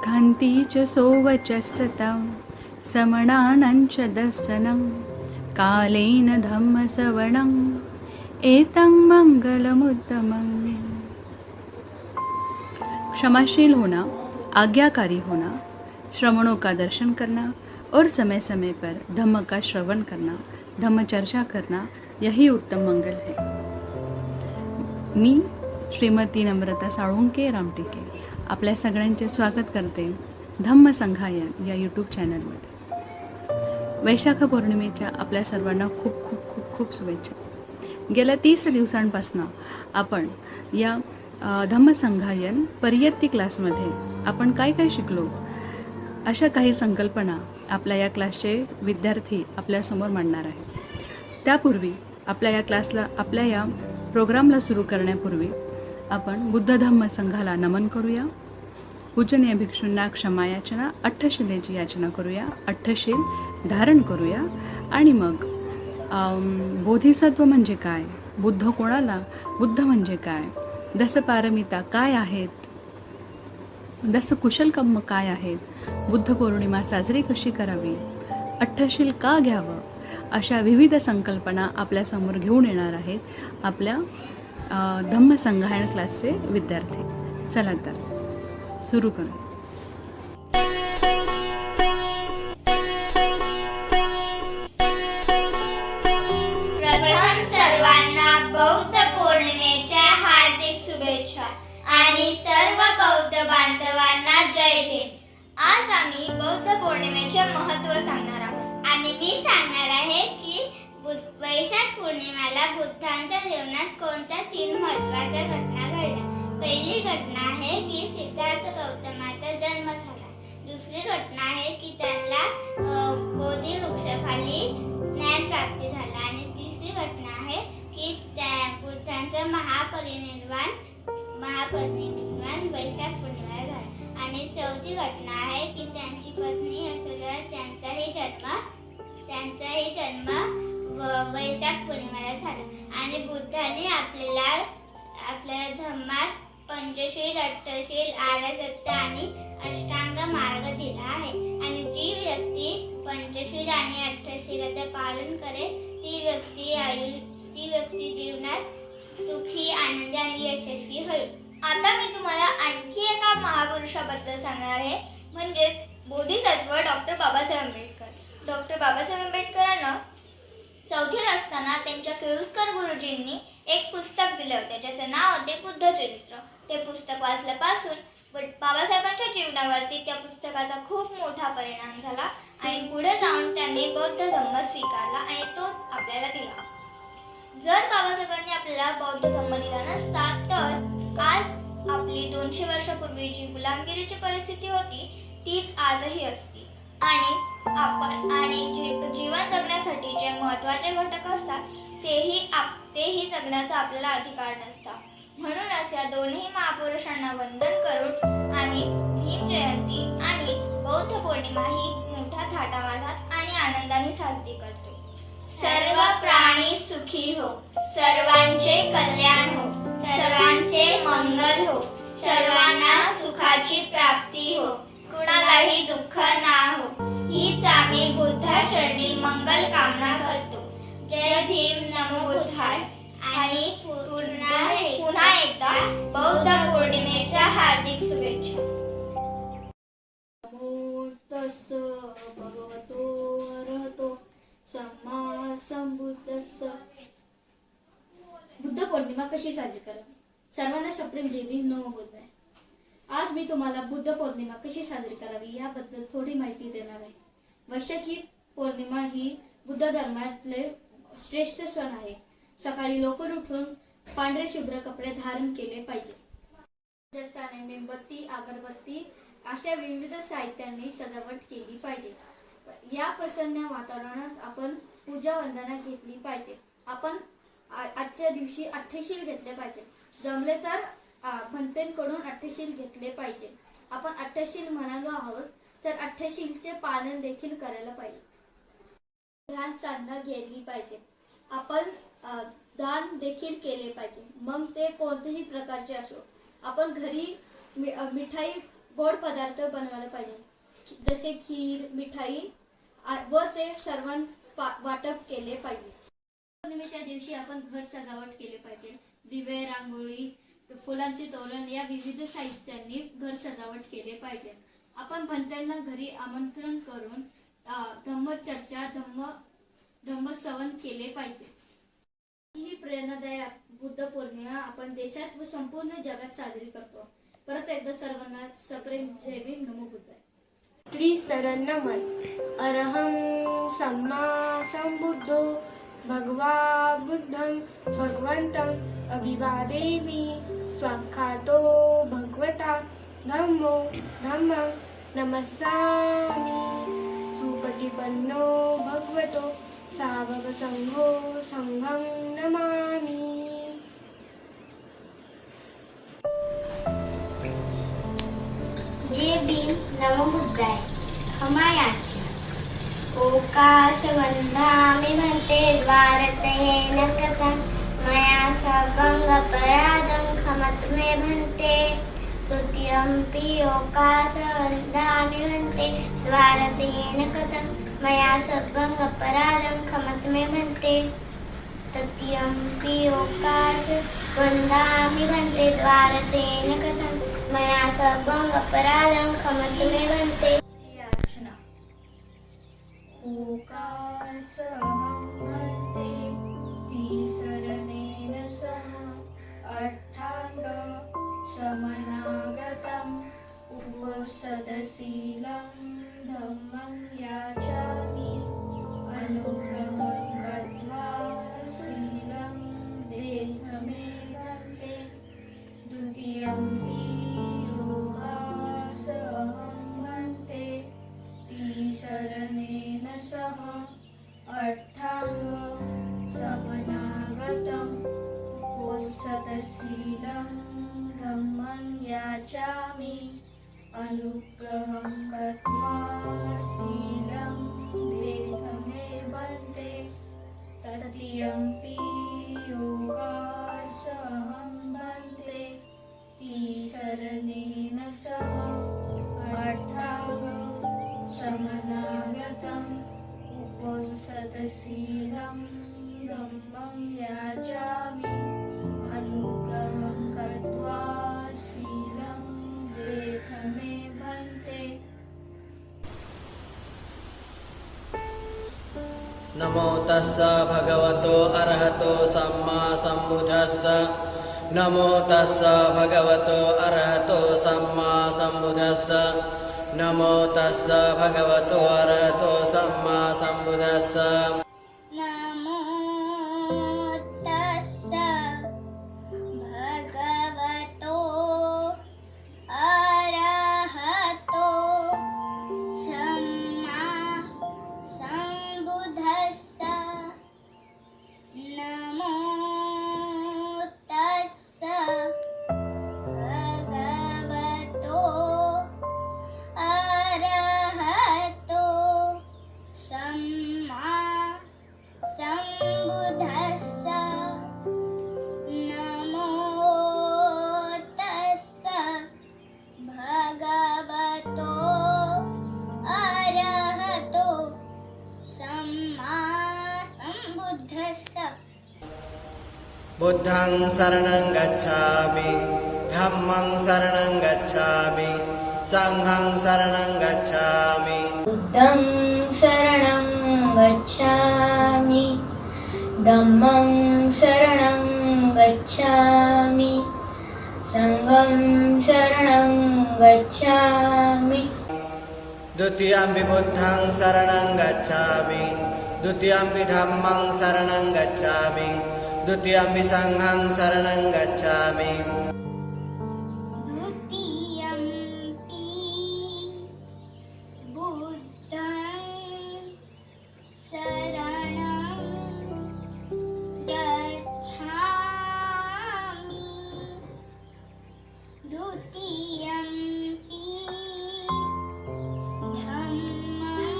खान्ति च सोवचस्सतं समणानञ्च दर्शनं कालेन धम्मसवणं एतं मंगलमुत्तमम्। क्षमाशील होना, आज्ञाकारी होना, श्रवणों का दर्शन करना और समय समय पर धम्म का श्रवण करना, धम्म चर्चा करना, यही उत्तम मंगल है। मी श्रीमती नम्रता साळुंके रामटेके आपल्या सगळ्यांचे स्वागत करते धम्म संघायन या यूट्यूब चॅनलमध्ये। वैशाख पौर्णिमेच्या आपल्या सर्वांना खूप खूप खूप खूप शुभेच्छा। गेल्या 30 दिवसांपासून आपण या धम्म संघायन परियत्ती क्लासमध्ये आपण काय काय शिकलो अशा काही संकल्पना आपल्या या क्लासचे विद्यार्थी आपल्यासमोर मांडणार आहेत। त्यापूर्वी आपल्या या प्रोग्रामला सुरू करण्यापूर्वी आपण बुद्ध धम्म संघाला नमन करूया। पूजनीय भिक्षूंना क्षमायाचना अठ्ठशिलेची याचना करूया, अठ्ठशील धारण करूया आणि मग बोधिसत्व म्हणजे काय, बुद्ध कोणाला, बुद्ध म्हणजे काय, दसपारमिता काय आहेत, दस कुशलकर्म काय आहेत, बुद्ध पौर्णिमा साजरी कशी करावी, अठ्ठशील का घ्यावं, अशा विविध संकल्पना आपल्यासमोर घेऊन येणार आहेत आपल्या धम्म संघायन क्लासचे विद्यार्थी। चला तर सुरू करू। प्रथम सर्वांना बौद्ध पौर्णिमेच्या हार्दिक शुभेच्छा आणि सर्व बौद्ध बांधवांना जय हिंद। आज आम्ही बौद्ध पौर्णिमेचे महत्त्व सांगणार आहोत आणि मी सांगणार आहे की वैशाख पौर्णिमेला बुद्धांच्या जीवनात कोणत्या 3 महत्त्वाच्या घटना घडल्या। पहिली घटना आहे की सिद्धार्थ गौतमाचा जन्म झाला। दुसरी घटना आहे की त्यांना बोधी वृक्षाखाली ज्ञान प्राप्ती झाला आणि तिसरी घटना आहे की बुद्धांचं महापरिनिर्वाण वैशाख पौर्णिमेला झाला आणि चौथी घटना आहे की त्यांची पत्नी यशोधरा त्यांचाही जन्म वैशाख पौर्णिमेला झाला आणि बुद्धांनी आपल्या धम्मात पंचशील, अठ्ठशील, आर्यसत्य आणि अष्टांग मार्ग दिला आहे आणि जी व्यक्ती पंचशील आणि अठ्ठशीलाचे पालन करेल ती व्यक्ती जीवनात सुखी, आनंदी आणि यशस्वी होईल। आता मी तुम्हाला आणखी एका महापुरुषाबद्दल सांगणार आहे, म्हणजे बोधिसत्व डॉक्टर बाबासाहेब आंबेडकर। डॉक्टर बाबासाहेब आंबेडकरांना 4थीत असताना त्यांच्या केळुस्कर गुरुजींनी एक पुस्तक दिले होते ज्याचे नाव होते बुद्धचरित्र। ते पुस्तक वाचल्यापासून बाबासाहेबांच्या जीवनावरती त्या पुस्तकाचा खूप मोठा परिणाम झाला आणि पुढे जाऊन त्यांनी बौद्ध धम्म स्वीकारला आणि तो आपल्याला दिला। जर बाबासाहेबांनी आपल्याला बौद्ध धम्म दिला नसता तर आज आपली 200 वर्षापूर्वी जी गुलामगिरीची परिस्थिती होती तीच आजही असती आणि जीवन जगण्यासाठी जे महत्त्वाचे घटक असतात तेही जगण्याचा आपल्याला अधिकार नसता। म्हणूनच या दोन्ही महापुरुषांना वंदन करून आम्ही भीम जयंती आणि बौद्ध पौर्णिमा ही मोठ्या थाटामाटात आणि आनंदाने साजरी करतो। सर्व प्राणी सुखी हो, सर्वांचे कल्याण हो, सर्वांचे मंगल हो, सर्वांना सुखाची प्राप्ती हो, कुणालाही दुःख ना हो, हीच आम्ही बुद्धाचरणी मंगल कामना करतो। जय भीम, नमो बुद्धाय आणि पुन्हा एकदा बौद्ध पौर्णिमेच्या हार्दिक शुभेच्छा। नमो तस्स भगवतो अरहतो सम्मा संबुद्धस्स। बुद्ध पौर्णिमा कशी साजरी करावी? सर्वांना सप्रेम जय भीम, नमो बुद्धाय। आज मी तुम्हाला बुद्ध पौर्णिमा कशी साजरी करावी याबद्दल थोडी माहिती देणार आहे। वैशाखी पौर्णिमा ही बुद्ध धर्मातले श्रेष्ठ सण आहे। सकाळी लवकर उठून पांढरे शुभ्र कपडे धारण केले पाहिजे। जसाने मेणबत्ती, अगरबत्ती अशा विविध साहित्यांनी सजावट केली पाहिजे। या प्रसन्न वातावरणात आपण पूजा वंदना घेतली पाहिजे। आपण आजच्या दिवशी अठ्ठशील घेतले पाहिजे। जमले तर भंतेंकडून अठ्ठशील घेतले पाहिजे। आपण अठ्ठशील म्हणालो आहोत तर अठ्ठशीलचे पालन देखील करायला पाहिजे। ध्यान साधना घेतली पाहिजे। आपण दान देखील केले पाहिजे, मग ते कोणत्याही प्रकारचे असो। आपण घरी मिठाई गोड पदार्थ बनवायला पाहिजे, जसे खीर, मिठाई व ते सर्वांना वाटप केले पाहिजे. पौर्णिमेच्या दिवशी आपण घर सजावट केले पाहिजे. दिवे, रांगोळी, फुलांचे तोरण या विविध साहित्यांनी घर सजावट केले पाहिजे. आपण भंत्यांना घरी आमंत्रण करून धम्मचर्चा, धम्मश्रवण केले पाहिजे. ही प्रेरणादायक बुद्ध पौर्णिमा आपण देशात व संपूर्ण जगात साजरी करतो. परत एकदा सर्वांना सप्रेम जय भीम, नमो बुद्धाय. त्रिसरण नमन. अरहं सम्मा संबुद्धो भगवा बुद्धं भगवन्तं अभिवादेमि. स्वाख्यातो भगवता धम्मो धम्मं नमस्सामि. सुपटिपन्नो भगवतो सावक संघो संघं नमामि. जय भीम, नमो बुद्धाय. खमायाच्या ओकास वंदामि भन्ते द्वारतयेन कृतं मया सर्वंगपराधं खमत मे भन्ते. द्वितीयंपि ओकास वंदामि भन्ते द्वारतयेन कृतं मया सर्वंगपराधं खमत मे भन्ते. तृतीयंपि ओकास वंदामि भन्ते द्वारतयेन कृतं मया सर्वंगपराधं खमत मे भन्ते. याचना. ओकासहं भन्ते तिसरणेन सह अष्टांग समनागतम् उपसदशीलं धम्मं याचामि. अनुग्रहं गत्वा शीलं देहमे भन्ते. द्वितीयंपि योगासहं भन्ते तिसरणेन सह अष्टांग समनागतम् उपसदशीलं धम्मं याचामि. अनुग्रहं गत्वा शीलं देहमे भन्ते. तृतीयंपि योगासहं भन्ते तिसरणेन सह अष्टांग समनागतम् उपसदशीलं धम्मं याचामि. अनुग्रहं गत्वा शीलं देहमे भन्ते. नमो तस्स भगवतो अरहतो सम्मा सम्बुद्धस्स. नमो तस्स भगवतो अरहतो सम्मा सम्बुद्धस्स. नमो तस्स भगवतो अरहतो सम्मा सम्बुद्धस्स. नमो तस्स भगवतो अरहतो सम्मा संबुद्धस्स. नमो तस्स भगवतो अरहतो सम्मा संबुद्धस्स. नमो तस्स भगवतो अरहतो सम्मा संबुद्धस्स. बुद्धं शरणं गच्छामि. धम्मं शरणं गच्छामि. संघं शरणं गच्छामि. बुद्धं शरणं गच्छामि. धम्मं शरणं गच्छामि. संघं शरणं गच्छामि. द्वितीयंपि बुद्धं शरणं गच्छामि. द्वितीयंपि धम्मं शरणं गच्छामि. द्वितीयंपि संघं शरणं गच्छामि. द्वितीयंपि बुद्धं शरणं गच्छामि. द्वितीयंपि धम्मं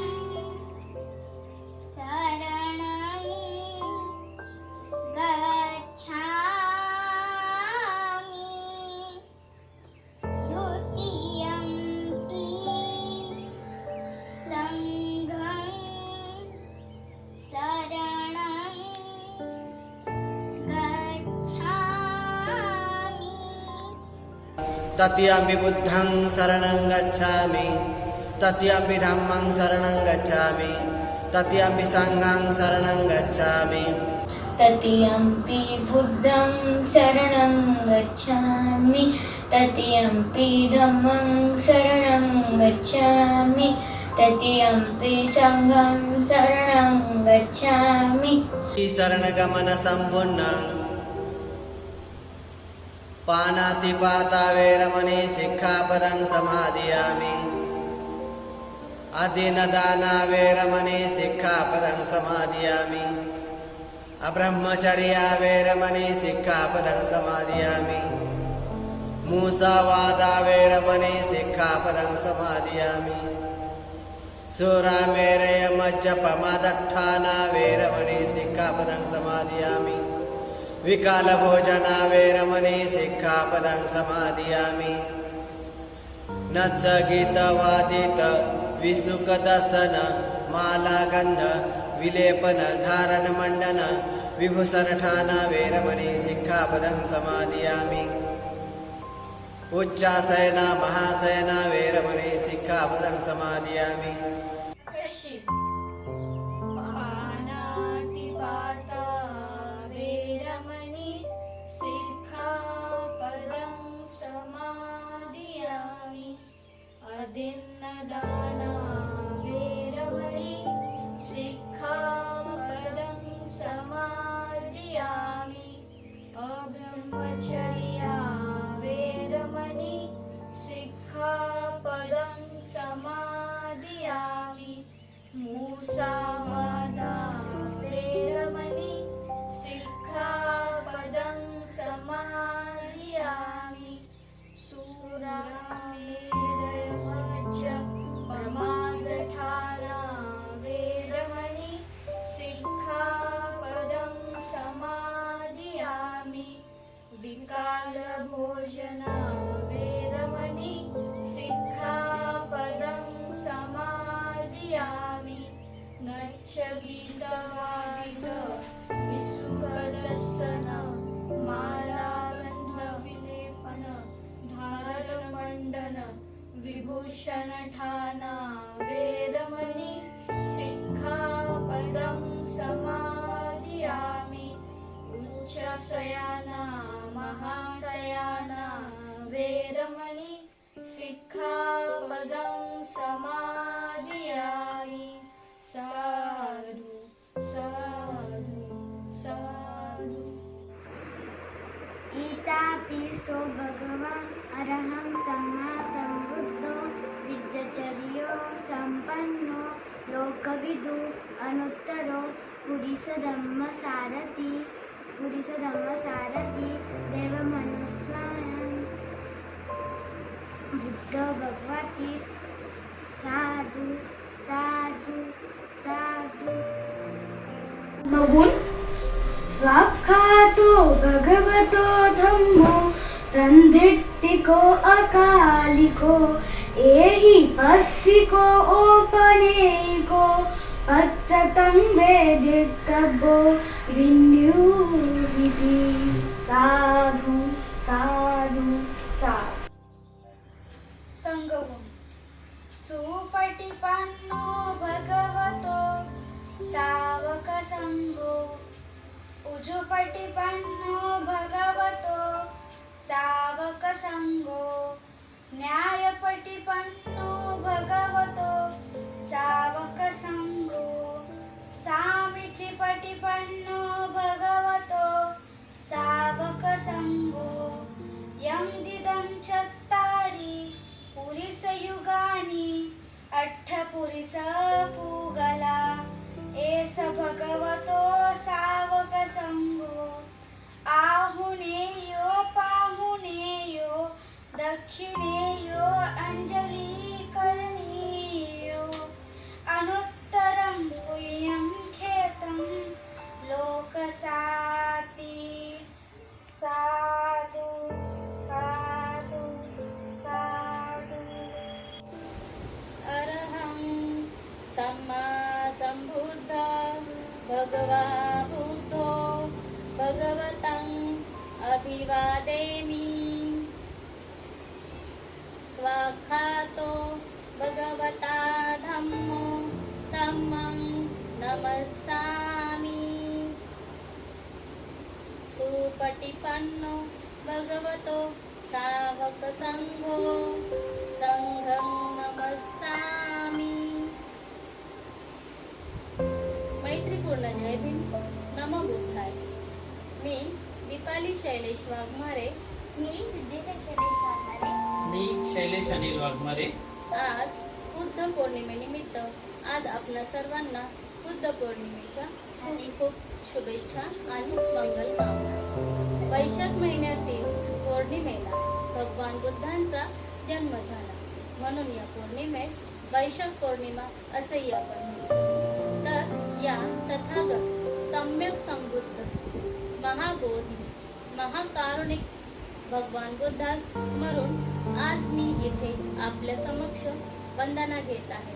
शरणं गच्छामि. तत्यम्पि बुद्धं शरणं गच्छामि तत्यम्पि धम्मं शरणं गच्छामि तत्यम्पि संघं शरणं गच्छामि तत्यम्पि बुद्धं शरणं गच्छामि तत्यम्पि धम्मं शरणं गच्छामि तत्यम्पि संघं शरणं गच्छामि शरणगमन संपूर्ण पानातिपाता वैरमणि सिक्खापदं समादयामि अदीनदाना वैरमणि सिक्खापदं समादयामि अब्रह्मचर्या वैरमणि सिक्खापदं समादयामि मूसावादा वैरमणि सिक्खापदं समादयामि सुरामेरय मज्जपमादट्ठाना वैरमणि सिक्खापदं समादयामि विकालभोजना वैरमणि सिक्खापदं समादयामि नत्सगीतवादित विसुकदसन मालागन्ध विलेपन धारण मंडन विभूषणठाना वैरमणि सिक्खापदं समादयामि उच्चासयना महासयना वैरमणि सिक्खापदं समादयामि कशी पानातिपाता वेरमणि सिक्खापदं समादयामि अदिन्नदाना वेरमणि सिक्खापदं समादयामि अब्रह्मचर्या वेरमणि सिक्खापदं समादयामि मूसावादा वेरमणि सिक्खापदं समादयामि सुरामेरयमज्जपमादठाना वेरमणि सिक्खापदं समादयामि विकालभोजना वेरमणि सिक्खापदं समादयामि नच्चगीतवादित विसुकदसन मालागन्धविलेपन धारमण्डन विभूषणठाना वेरमणि सिक्खापदं समादयामि उच्चशयाना महाशयाना वेरमणि सिक्खापदं समादयामि साधु साधु साधु ईतापिसो भगवान् अरहं सम्मा सम्बुद्धो विद्यचर्यो सम्पन्नो लोकविदु अनुत्तरो पुरीसधम्मसारथि देवमनुष्यान् बुद्ध भगवती साधु साधु साधु बघून स्वाख्यातो भगवतो धम्मो संधिट्टिको अकालिको एहि पस्सिको ओपनेको पच्चतं वेदितव्यो विन्युरिति साधु साधु साधु संगम सुपटिपन्नो भगवतो सावक संगो उजुपटिपन्नो भगवतो सावक संगो न्यायपटिपन्नो भगवतो सावक संगो सामीचिपटिपन्नो भगवतो सावक संगो यंदिदं चत्तारि पुरिसयुगानि अट्ठपुरिस पूगला एष भगवतो सावक संगो आहुनेयो पाहुनेयो दक्षिणेयो अंजलि करणीयो अनुत्तरं गुह्यं खेतं लोकसाति साधु साधु साधु अरहं सम्मा सम्बुद्ध भगवा बुद्धो भगवतं अभिवादेमि स्वाख्यातो भगवता धम्मो धम्मं नमस्सामि सुपटिपन्नो भगवतो सावकसंघो संघं नमस्सामि. मैत्रीपूर्ण जय भीम. नमो बुद्धाय. मी दीपाली शैलेश वाघमारे. मी सिद्धिका शैलेश वाघमारे. मी शैलेश अनिल वाघमारे. आज बुद्ध पौर्णिमेनिमित्त आज आपल्या सर्वांना बुद्ध पौर्णिमेच्या खूप खूप शुभेच्छा आणि मंगल कामना. वैशाख महिन्यातील पौर्णिमेला भगवान बुद्धांचा जन्म झाला म्हणून या पौर्णिमेस वैशाख पौर्णिमा असेही आपण म्हणतो. तर या तथागत सम्यक संबुद्ध महाबोधी महाकारुणिक भगवान बुद्धास स्मरून आज मी इथे आपल्या समक्ष वंदना घेत आहे.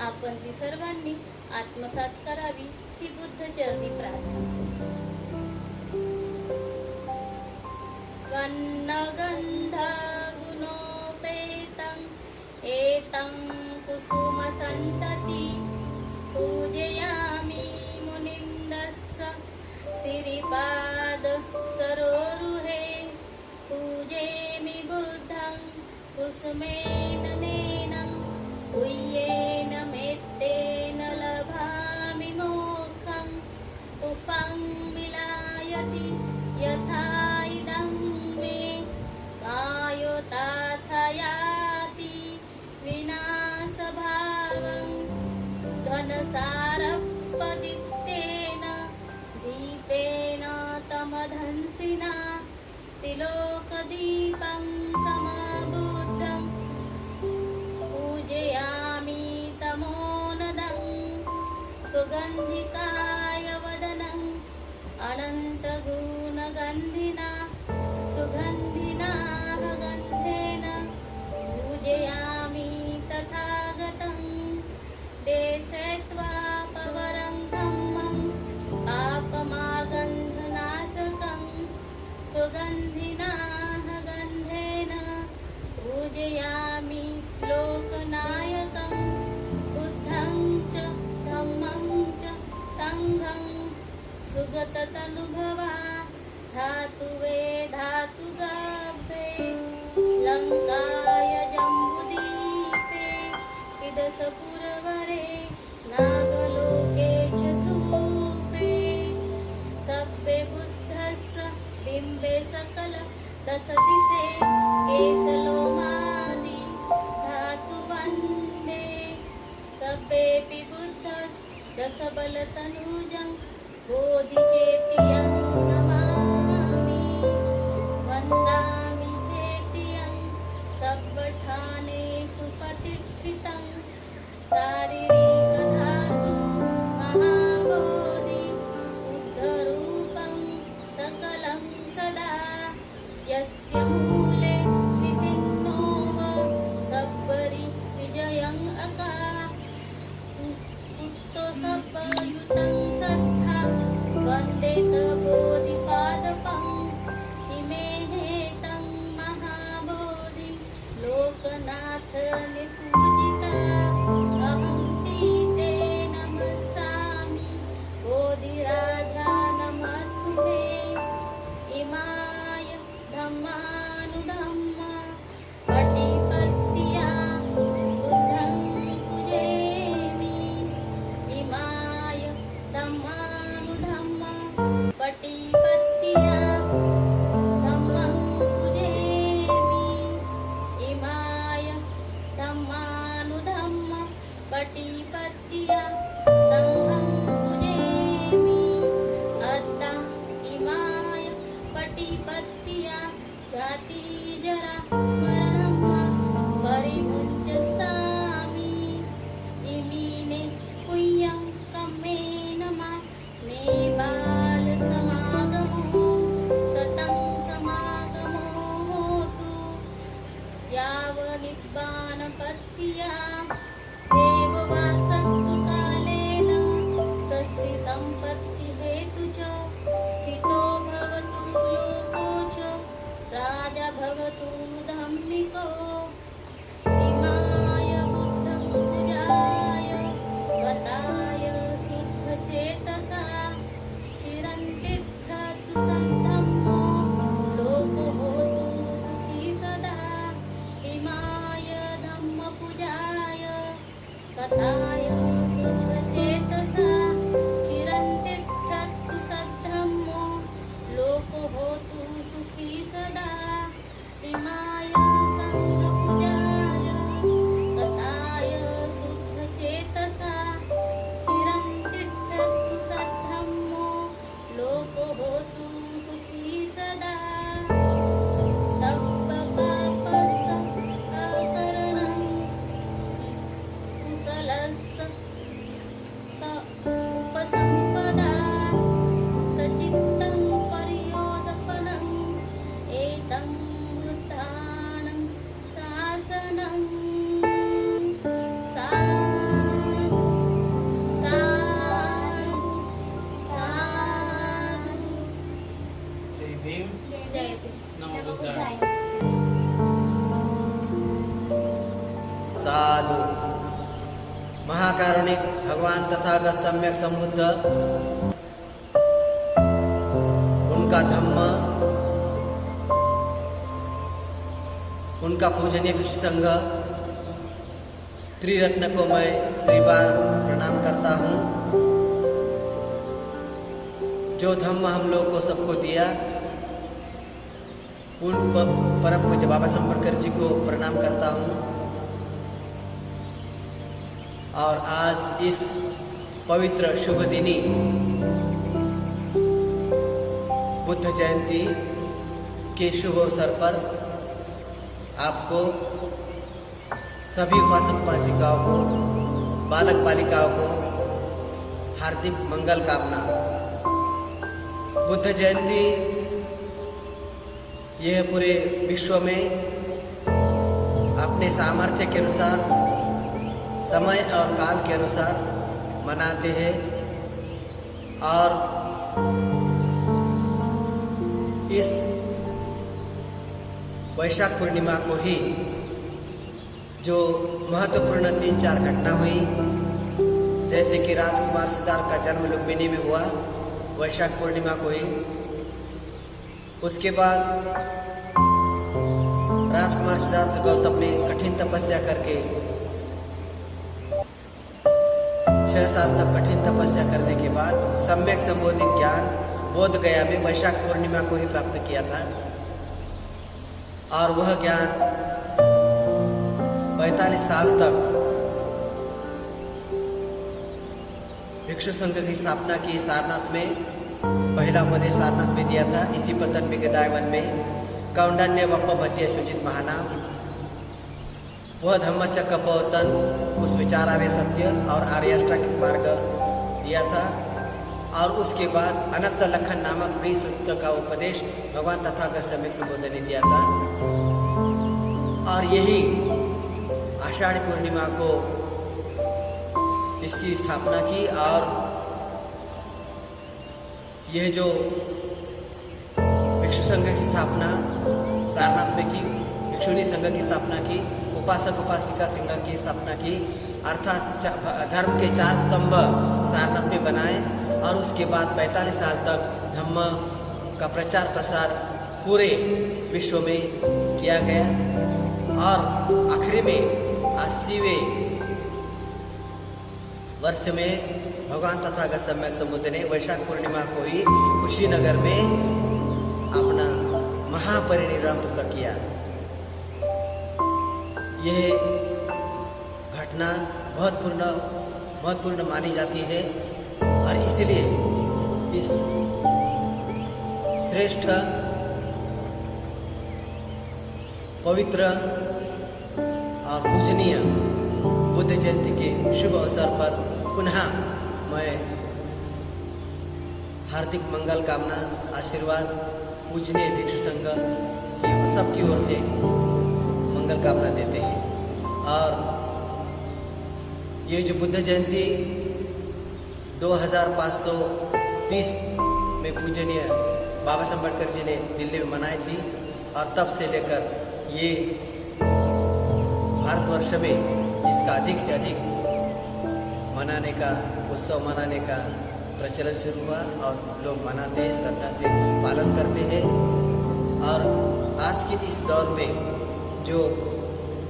आपण ती सर्वांनी आत्मसात करावी ही बुद्ध चरणी प्रार्थना. वन्नगन्ध गुणोपेतं एतं कुसुमसन्तति पूजयामि मुनिन्दस्य सिरिपाद सरोरुहे. पूजेमि बुद्धं कुसुमेन नेनं पूयेन मेत्तेन लभामि मोक्षं. उफं विलायति यथा इदं मे कायोताथयाति विनाशभावं. घनसारपदित्तेन दीपेन तमधंसिना तिलोकदीपं समबुद्धं पूजयामि तमोनदं. सुगन्धिकाय वदनं अनन्तगुणगन्धिना सुगन्धिना गन्धेन पूजयामि तथागतं. देशेत्वापवरं धम्मं पापमागन्धनाशकं सुगन्धिना गन्धेन पूजयामि लोकनायकं. बुद्धं च धम्मं च संघं सुगततनुभवा धातुवे धातुगाभे. लङ्काय जम्बुदीपे किदसपुरवरे नागलोके चतुपे. सब्बे बुद्धस्य बिम्बे सकल दशदिशे केशलोमादि धातुवन्दे. सब्बेऽपि बुद्धस् दशबलतनुजं बोधिचेतियं नमामि. वन्दामि चेतियं सब्बठानेषु प्रतिष्ठितं. शारीरिकधातु महाबोधि बुद्धरूपं सकलं सदा. यस्य मूले निसिन्नोव सब्बरि विजयं अका. उत्तो सब्बयुतं सत्था वन्देत बोधिपादपं. इमे हेतं महाबोधि लोकनाथ निपूजिता. अहं पीते नमस्सामि बोधिराजानमथुमे. इमाय धम्मानुधम्म पटिपत्त्या बुद्धं पूजेमि. इमाय धम्मानुधम्म पटिपत्त्या धम्मं पूजेमि. इमाय धम्मानुधम्म पटिपत्त्या संघं पूजेमि. अद्दा इमाय पटिपत्त्या जातिजरा मरणं परिमुच्यसामि. इमीने पुण्यं कम्मे नमा मे बालसमागमो सतं समागमो होतु. यावनिब्बानपत्त्या देववासन्तु कालेन सस्यि सम्पत्ति हेतु च. स्थितो भवतु लोको च राजा भवतु धम्मिको. कथाय शुद्धचेतसा चिरन्तिष्ठतु सद्धम्मो लोको होतु सुखी सदा इमाय संघपूजाय कथाय शुद्धचेतसा चिरन्तिष्ठतु सद्धम्मो लोको होतु सुखी सदा सर्वपापसकरणं कुशलस्य उपसम्पदा सचित्तं पर्योदपनम् एतं बुद्धानं शासनं साधु साधु जय भीम जय भीम। नमो बुद्धाय। साधु। महाकारुणिक भगवान तथागत सम्यक संबुद्ध, उनका धम्म, उनका पूजनीय भिक्षु संघ त्रिरत्न को मैं त्रिबार प्रणाम करता हूँ। जो धम्म हम लोग को सबको दिया, उन परम पूज्य बाबा सांबरकर जी को प्रणाम करता हूँ। और आज इस पवित्र शुभ दिनी बुद्ध जयंती के शुभ अवसर पर आपको सभी उपासक उपासिकाओं को, बालक बालिकाओं को हार्दिक मंगल कामना। बुद्ध जयंती यह पूरे विश्व में अपने सामर्थ्य के अनुसार, समय और काल के अनुसार मनाते हैं। और इस वैशाख पूर्णिमा को ही जो महत्वपूर्ण 3-4 घटना हुई, जैसे कि राजकुमार सिद्धार्थ का जन्म लुम्बिनी में हुआ वैशाख पूर्णिमा को ही। उसके बाद राजकुमार सिद्धार्थ गौतम ने कठिन तपस्या करके 6 साल तक कठिन तपस्या करने के बाद सम्यक संबोधित ज्ञान बोध गया में वैशाख पूर्णिमा को ही प्राप्त किया था। और वह ज्ञान 45 साल तक भिक्षु संघ की स्थापना की सारनाथ में। पहला उपदेश सारनाथ में दिया था, इसी पतन विगदायवन में कौंडन्य वप्प मध्य सुचित महानाम। वह धम्मचक्र कपोतन, उस विचार आर्य सत्य और आर्य अष्टांगिक मार्ग दिया था। और उसके बाद अनंत लखन नामक भी सूत्र का उपदेश भगवान तथागत सम्यक संबोधन ने दिया था। और यही आषाढ़ पूर्णिमा को इसकी स्थापना की। और यह जो भिक्षु संघ की स्थापना सारनाथ में की, भिक्षुणी संघ की स्थापना की, उपासक उपासिका संघ की स्थापना की, अर्थात धर्म के 4 स्तंभ सारनाथ में बनाए। और उसके बाद 45 साल तक धम्म का प्रचार प्रसार पूरे विश्व में किया गया। और आखिरी में 80वें वर्ष में भगवान तथागत सम्यक संबुद्ध ने वैशाख पूर्णिमा को ही कुशीनगर में अपना महापरिनिर्वाण प्राप्त किया। यह घटना बहुत महत्वपूर्ण मानी जाती है। और इसलिए इस श्रेष्ठ पवित्र और पूजनीय बुद्ध जयंती के शुभ अवसर पर पुनः मैं हार्दिक मंगल कामना, आशीर्वाद पूजनीय भिक्षु संघ की सबकी ओर से मंगल कामना देते हैं। और ये जो बुद्ध जयंती 2530 में पूजनीय बाबा सांबरकर जी ने दिल्ली में मनाई थी। और तब से लेकर ये भारतवर्ष में इसका अधिक से अधिक मनाने का, उत्सव मनाने का प्रचलन शुरू हुआ। और लोग मनाते हैं, श्रद्धा से पालन करते हैं। और आज के इस दौर में जो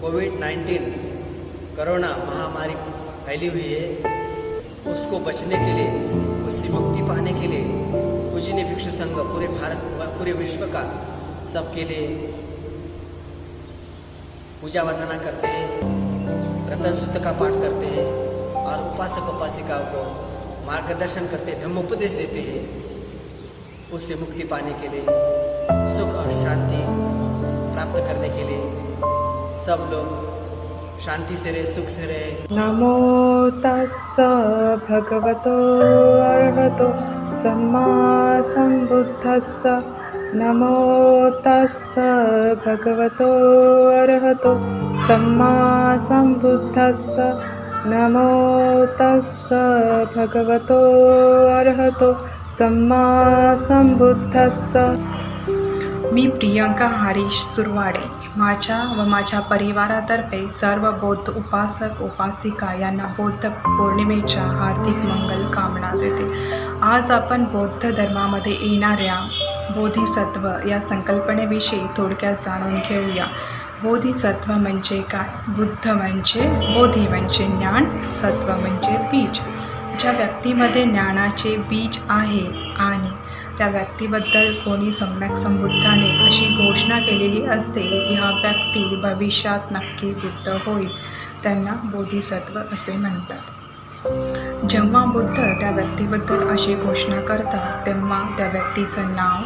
कोविड-19 कोरोना महामारी फैली हुई है, उसको बचने के लिए, उससे मुक्ति पाने के लिए पूजनीय भिक्षु संघ पूरे भारत पूरे विश्व का सबके लिए पूजा वंदना करते हैं, रतन सूत्र का पाठ करते हैं और उपासक उपासिकाओं को मार्गदर्शन करते, धम्मोपदेश देते हैं। उससे मुक्ति पाने के लिए, सुख और शांति प्राप्त करने के लिए सब लोग शांति से रहे, सुख से रहे। नमो तस्स भगवतो अरहतो सम्मा सम्बुद्धस्स। नमो तस्स भगवतो अरहतो सम्मा सम्बुद्धस्स। नमो तस्स भगवतो अरहतो सम्मा सम्बुद्धस्स। मी प्रियंका हरीश सुरवाडे माझ्या व माझ्या परिवारातर्फे सर्व बौद्ध उपासक उपासिका यांना बुद्ध पौर्णिमेच्या हार्दिक मंगल कामना देते। आज आपण बौद्ध धर्मामध्ये येणाऱ्या बोधिसत्व या संकल्पनेविषयी थोडक्यात जाणून घेऊया। बोधिसत्व म्हणजे काय? बुद्ध म्हणजे बोधी म्हणजे ज्ञान, सत्व म्हणजे बीज। ज्या व्यक्तीमध्ये ज्ञानाचे बीज आहे आणि त्या व्यक्तीबद्दल कोणी सम्यक संबुद्धाने अशी घोषणा केलेली असते की हा व्यक्ती भविष्यात नक्की बुद्ध होईल, त्यांना बोधिसत्व असे म्हणतात। जेव्हा बुद्ध त्या व्यक्तीबद्दल अशी घोषणा करतात तेव्हा त्या व्यक्तीचं नाव,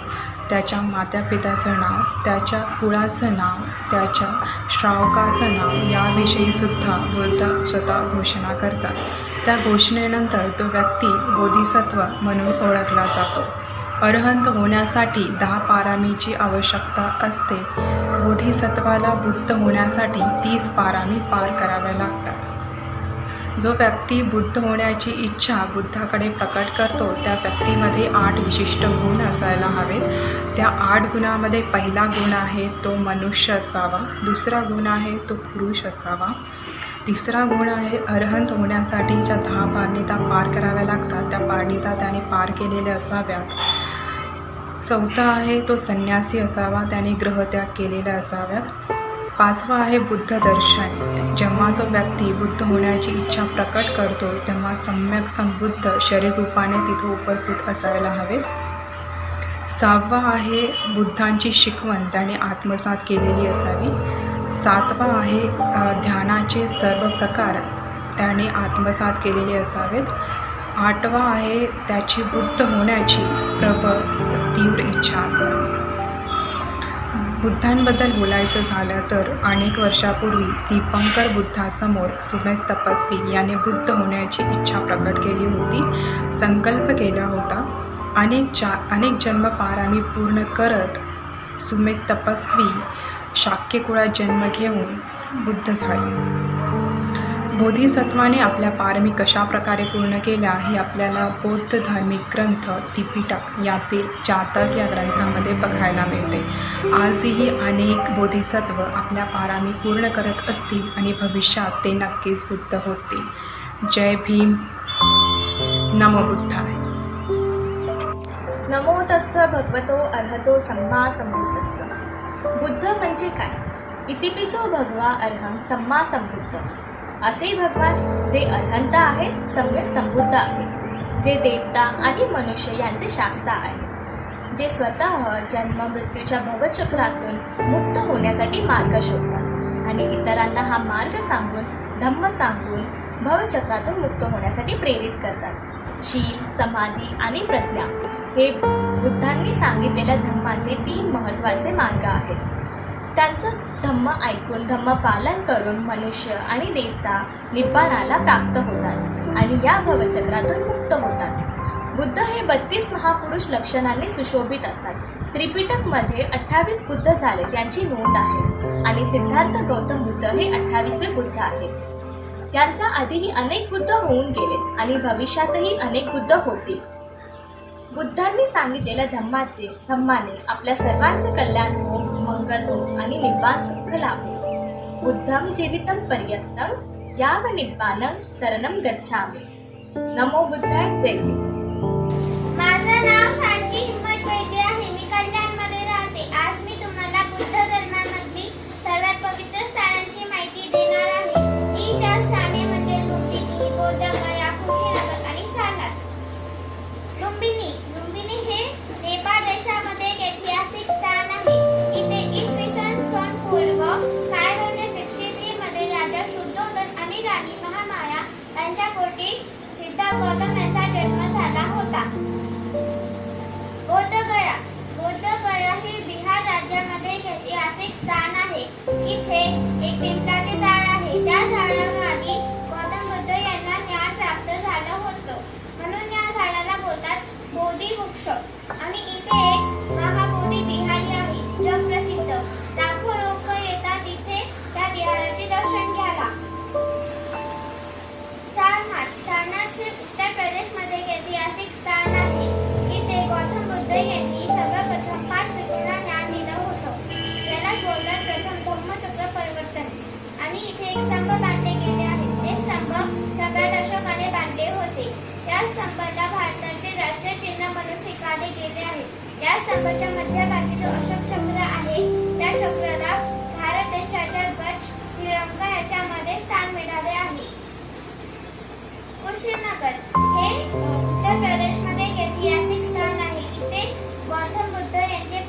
त्याच्या मातापिताचं नाव, त्याच्या कुळाचं नाव, त्याच्या श्रावकाचं नाव याविषयीसुद्धा बुद्ध स्वतः घोषणा करतात। त्या घोषणेनंतर तो व्यक्ती बोधिसत्व म्हणून ओळखला जातो। अरहंत होण्यासाठी 10 पारामीची आवश्यकता असते। बोधिसत्वाला बुद्ध होण्यासाठी 30 पारामी पार कराव्या लागतात। जो व्यक्ती बुद्ध होण्याची इच्छा बुद्धाकडे प्रकट करतो त्या व्यक्तीमध्ये 8 विशिष्ट गुण असायला हवेत। त्या 8 गुणामध्ये पहिला गुण आहे तो मनुष्य असावा, दुसरा गुण आहे तो पुरुष असावा, तिसरा गुण आहे अरहंत होण्यासाठी ज्या 10 पारमिता पार कराव्या लागतात त्या पारमिता त्याने पार केलेल्या असाव्यात। चौथा आहे तो संन्यासी असावा, त्याने ग्रहत्याग केलेला असाव्यात। 5वा आहे बुद्ध दर्शन, जेव्हा तो व्यक्ती बुद्ध होण्याची इच्छा प्रकट करतो तेव्हा सम्यक संबुद्ध शरीर रूपाने तिथे उपस्थित असायला हवे। 6वा आहे बुद्धांची शिकवण त्याने आत्मसात केलेली असावी। 7वा आहे ध्यानाचे सर्व प्रकार त्याने आत्मसात केलेले असावेत। 8वा आहे त्याची बुद्ध होण्याची प्रबळ तीव्र इच्छा असावी। बुद्धांबद्दल बोलायचं झालं तर अनेक वर्षापूर्वी दीपंकर बुद्धासमोर सुमेध तपस्वी याने बुद्ध होण्याची इच्छा प्रकट केली होती, संकल्प केला होता। अनेक जन्म पारामी पूर्ण करत सुमेध तपस्वी शाक्य कुळात जन्म घेऊन बुद्ध झाले। बोधिसत्वाने आपल्या पारमी कशा प्रकारे पूर्ण केल्या हे आपल्याला बौद्ध धार्मिक ग्रंथ त्रिपिटक यातील जातक या ग्रंथामध्ये बघायला मिळते। आजही अनेक बोधिसत्व आपल्या पारामी पूर्ण करत असतील आणि भविष्यात ते नक्कीच बुद्ध होतील। जय भीम, नमो बुद्धाय। नमो तस्स भगवतो अरहतो सम्मा सम्बुद्धस्स। बुद्ध म्हणजे काय? इतिपिसो भगवा अरहं सम्मा सम्बुद्ध। असे भगवान जे अरहंत आहेत, सम्यक संबुद्ध आहेत, जे देवता आणि मनुष्य यांचे शास्ता आहे, जे स्वतः जन्म मृत्यूच्या भवचक्रातून मुक्त होण्यासाठी मार्ग शोधतात आणि इतरांना हा मार्ग सांगून, धम्म सांगून भवचक्रातून मुक्त होण्यासाठी प्रेरित करतात। शील, समाधी आणि प्रज्ञा हे बुद्धांनी सांगितलेल्या धम्माचे 3 महत्त्वाचे मार्ग आहेत। त्यांचं धम्म ऐकून धम्म पालन करून मनुष्य आणि देवता निब्बाणाला प्राप्त होतात आणि या भवचक्रातून मुक्त होतात। बुद्ध हे 32 महापुरुष लक्षणांनी सुशोभित असतात। त्रिपिटकमध्ये 28 बुद्ध झालेत यांची नोंद आहे आणि सिद्धार्थ गौतम बुद्ध हे 28वे बुद्ध आहेत। यांच्या आधीही अनेक बुद्ध होऊन गेलेत आणि भविष्यातही अनेक बुद्ध होतील। बुद्धांनी सांगितलेल्या धम्माने आपल्या सर्वांचे कल्याण हो, मंगल हो आणि निब्बाण सुख लाभो। बुद्धं जीवितं पर्यंतं याव निब्बानं शरणं गच्छामि। नमो बुद्धाय। जय हिंद। माझं नाव सांची हिम्मत वैद्य आहे, मी कल्याणमध्ये राहते। आज मी तुम्हाला बुद्ध धर्मामधली सर्वात पवित्र स्थानांची माहिती देणार आहे। ती 4 स्थाने म्हणजे लुंबिनी, तेव्हा गौतम यांचा जन्म झाला होता. बोधगया बोधगया हे बिहार राज्यामध्ये एक ऐतिहासिक स्थान आहे. इथे एक पिंपळाचे झाड आहे. त्या झाडाखाली गौतम बुद्ध यांना ज्ञान प्राप्त झालं होतं, म्हणून या झाडाला बोलतात बोधी वृक्ष. आणि इथे एक महाबोधी विहारी आहे, जगप्रसिद्ध. लाखो लोक येतात इथे त्या विहाराचे दर्शन घ्यायला. सारनाथ हे उत्तर प्रदेशमध्ये एक ऐतिहासिक स्थान आहे. इथे गौतम बुद्ध यांनी सर्वप्रथम 5 व्यक्तींना ज्ञान दिलं होतं. यालाच बोलतात प्रथम धम्मचक्र परिवर्तन. आणि इथे एक स्तंभ बांधले गेले आहेत. ते स्तंभ सम्राट अशोकाने बांधले होते. या स्तंभाला भारताचे राष्ट्रीय चिन्ह म्हणून स्वीकारले गेले आहे. या स्तंभाच्या मध्यभागी जो अशोक चक्र आहे, त्या चक्राला भारत देशाच्या ध्वज तिरंगा याच्यामध्ये स्थान मिळाले आहे. कुशीनगर हे उत्तर प्रदेशमध्ये एक ऐतिहासिक स्थान आहे. इथे गौतम बुद्ध यांचे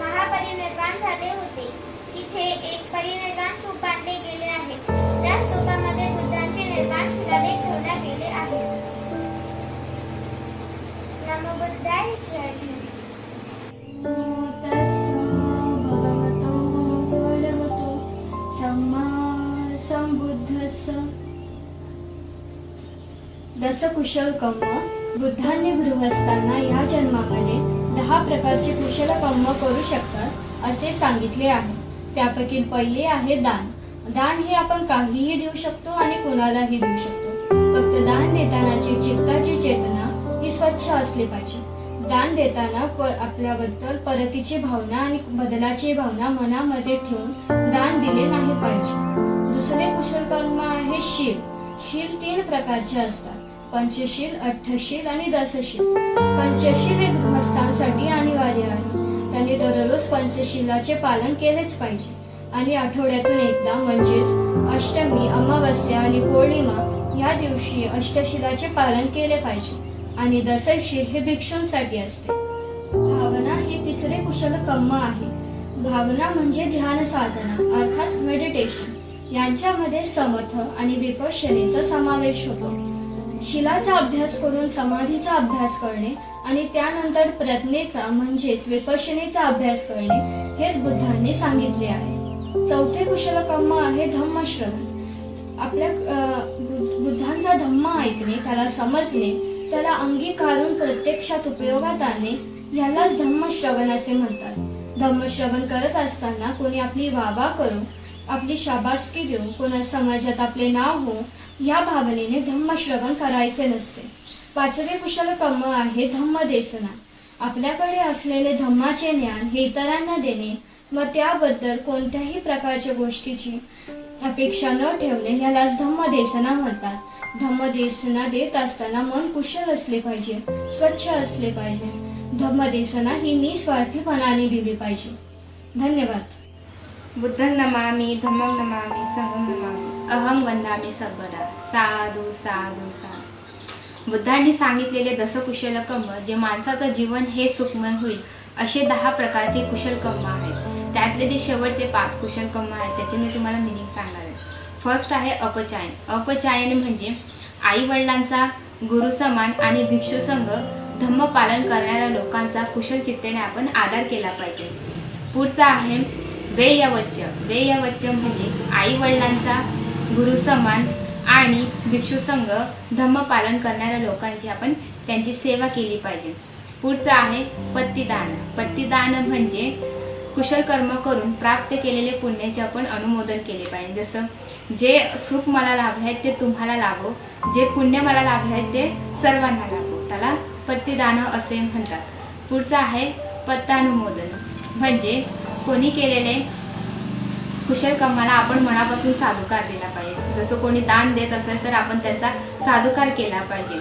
महापरिनिर्वाण झाले होते. इथे एक परिनिर्वाण स्तूप बांधले गेले आहे. त्या स्तूपामध्ये बुद्धांचे निर्वाण शिलालेख ठेवले गेले आहे. नमो बुद्धाय. जय हिंद. नमो तस्सा भगवतो अरहतो सम्मा संबुद्धस्स. दशकुशल कर्म. बुद्धांनी गृहस्थांना या जन्मामध्ये 10 प्रकारचे कुशल कर्म करू शकतात असे सांगितले आहे. त्यापैकी पहिले आहे दान. दान हे आपण काहीही देऊ शकतो आणि कोणालाही देऊ शकतो. फक्त दान देतानाची चित्ताची चेतना ही स्वच्छ असली पाहिजे. दान देताना आपल्याबद्दल परतीची भावना आणि बदलाची भावना मनामध्ये ठेवून दान दिले नाही पाहिजे. दुसरे कुशल कर्म आहे शील. शील 3 प्रकारचे असतात: पंचशील, अष्टशील आणि दशशील. पंचशील हे गृहस्थांसाठी अनिवार्य आहे. त्यांनी दररोज पंचशीलाचे पालन केलेच पाहिजे आणि आठवड्यातून एकदा म्हणजेच अष्टमी, अमावस्या आणि पौर्णिमा या दिवशी अष्टशिलाचे पालन केले पाहिजे. आणि दशशील हे भिक्षूंसाठी असते. भावना हे तिसरे कुशल कर्म आहे. भावना म्हणजे ध्यान साधना अर्थात मेडिटेशन. यांच्यामध्ये समथ आणि विपश्यनेचा समावेश होतो. शिलाचा अभ्यास करून समाधीचा अभ्यास करणे आणि त्यानंतर प्रज्ञेचा म्हणजेच विपश्यनेचा अभ्यास करणे हेच बुद्धांनी सांगितले आहे. चौथे कुशल कर्म आहे धम्मश्रवण. आपल्या बुद्धांचा धम्म ऐकणे, त्याला समजणे, त्याला अंगीकारून प्रत्यक्षात उपयोगात आणणे यालाच धम्मश्रवण असे म्हणतात. धम्मश्रवण करत असताना कोणी आपली वाहवा करू, आपली शाबासकी देऊ, कोणा समाजात आपले नाव हो या भावनेने धम्मश्रवण करायचे नसते. 5वे कुशल कर्म आहे धम्मदेसना. आपल्याकडे असलेले धम्माचे ज्ञान हे इतरांना देणे व त्याबद्दल कोणत्याही प्रकारच्या गोष्टीची अपेक्षा न ठेवणे यालाच धम्मदेसना म्हणतात. धम्मदेसना देत असताना मन कुशल असले पाहिजे, स्वच्छ असले पाहिजे. धम्मदेसना ही निस्वार्थीपणाने दिली पाहिजे. धन्यवाद. बुद्धं नमामि, धम्मं नमामि, संघं नमामि, अहं वंदामि सर्वदा. साधू साधू साधू. बुद्धांनी सांगितलेले दशकुशल कर्म जे माणसाचं जीवन हे सुखमय होईल असे 10 प्रकारचे कुशल कर्म आहेत. त्यातले जे शेवटचे 5 कुशल कर्म आहेत त्याचे मी तुम्हाला मिनिंग सांगणार आहे. फर्स्ट आहे अपचायन. अपचायन म्हणजे आई वडिलांचा, गुरुसमान आणि भिक्षू संघ धम्म पालन करणाऱ्या लोकांचा कुशल चित्तेने आपण आदर केला पाहिजे. पुढचा आहे वेयवच्य. वेयवच्य म्हणजे आई वडिलांचा, गुरुसमान आणि भिक्षू संघ धम्म पालन करणाऱ्या लोकांची आपण त्यांची सेवा केली पाहिजे. पुढचं आहे पत्तीदान. पत्तीदान म्हणजे कुशल कर्म करून प्राप्त केलेले पुण्याचे आपण अनुमोदन केले पाहिजे. जसं जे सुख मला लाभले आहेत ते तुम्हाला लाभो, जे पुण्य मला लाभले आहेत ते सर्वांना लाभो, त्याला पत्तीदान असे म्हणतात. पुढचं आहे पत्तानुमोदन म्हणजे कोणी केलेले कुशल कर्माला आपण मनापासून साधुकार दिला पाहिजे. जसं कोणी दान देत असेल तर आपण त्यांचा साधुकार केला पाहिजे.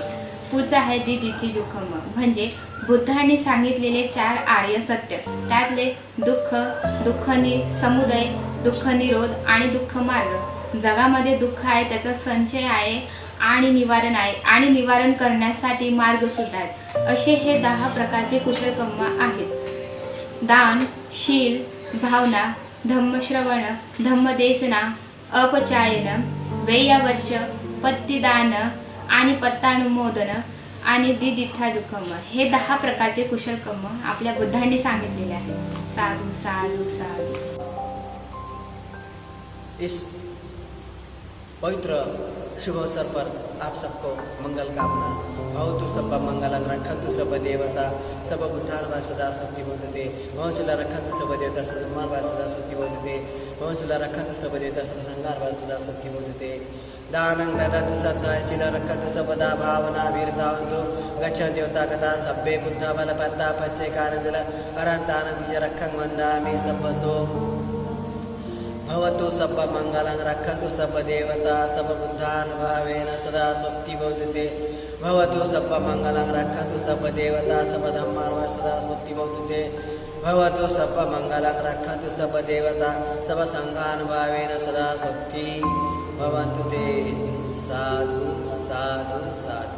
पुढचं आहे दितिथी दुःखम म्हणजे बुद्धांनी सांगितलेले 4 आर्य सत्य, त्यातले दुःख, समुदय, दुःख निरोध आणि दुःख मार्ग. जगामध्ये दुःख आहे, त्याचा संचय आहे आणि निवारण आहे आणि निवारण करण्यासाठी मार्ग सुद्धा आहेत. असे हे 10 प्रकारचे कुशल कर्म आहेत. दान, शील, भावना, धम्मश्रवण, धम्मदेसना, अपचायन, वेयवच्य, पत्तीदान आणि पत्तानुमोदन आणि दिठ्ठाजुकम हे 10 प्रकारचे कुशल कर्म आपल्या बुद्धांनी सांगितलेले आहेत. साधू साधू साधू. इस पवित्र शुभ अवसर पर आप सबको मंगल कामना. भवतु सब मंगलं रक्षन्तु सब देवता सब बुद्धान वा सदा सुखी बोधते. भवचुला रक्षन्तु सब देवता सदमार वा सदा सुखी बोधते. भवचुला रक्षन्तु सब देवता सब संगार वा सदा सुखी बोधते. दानं ददतु सद्धाय शिला रक्षन्तु सबदा भावना वीरतावन्तु गच्छ देवता कथा सब्बे बुद्ध बल पद्दा पच्चे कानदल अरन्तानंद रक्षं वन्दामि सबसो. भवतु सब मंगलं रक्षन्तु सब देवता सब बुद्धान भावेन सदा स्वस्ति बोधते. भवतु सब मंगलं रक्षन्तु सब देवता सब धम्मान् वा सदा स्वस्ति बोधते. भवतु सब मंगलं रक्षन्तु सब देवता सब संघान् भावेन सदा स्वस्ति भवन्तु ते. साधु साधु साधु.